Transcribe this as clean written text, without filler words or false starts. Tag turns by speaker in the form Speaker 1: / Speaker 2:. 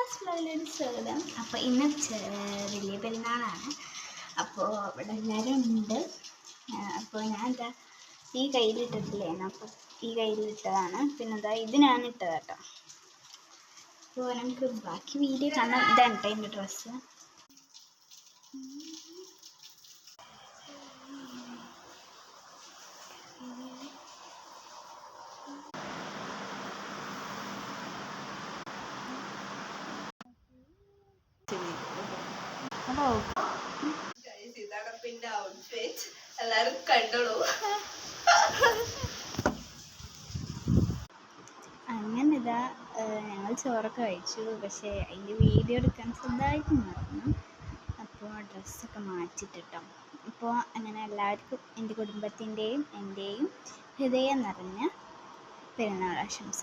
Speaker 1: ക്ലാസ്സിലൊരു സ്വാഗതം. അപ്പോൾ ഇന്ന് വലിയ പെരുന്നാളാണ്. അപ്പോൾ ഇവിടെ എല്ലാവരും ഉണ്ട്. അപ്പോൾ ഞാൻ എന്താ ഈ കയ്യിലിട്ടിട്ടില്ലേനു, അപ്പോൾ ഈ കയ്യിലിട്ടതാണ്. പിന്നെ എന്താ ഇത് ഞാൻ ഇട്ടത് കേട്ടോ. അപ്പോൾ നമുക്ക് ബാക്കി വീഡിയോ കാണാം. ഇതാണ് കേട്ടോ എൻ്റെ ഡ്രസ്സ്.
Speaker 2: എല്ലാരും കണ്ടോളൂ.
Speaker 1: അങ്ങനെ ഇതാ ഞങ്ങൾ ചോറൊക്കെ കഴിച്ചു. പക്ഷേ അതിൻ്റെ വീഡിയോ എടുക്കാൻ സ്വന്തമായിട്ട് മറന്നു. അപ്പോൾ ഡ്രസ്സൊക്കെ മാറ്റിയിട്ടോ. അപ്പോൾ അങ്ങനെ എല്ലാവർക്കും എൻ്റെ കുടുംബത്തിൻ്റെയും എൻ്റെയും ഹൃദയം നിറഞ്ഞ പെരുന്നാൾ ആശംസ.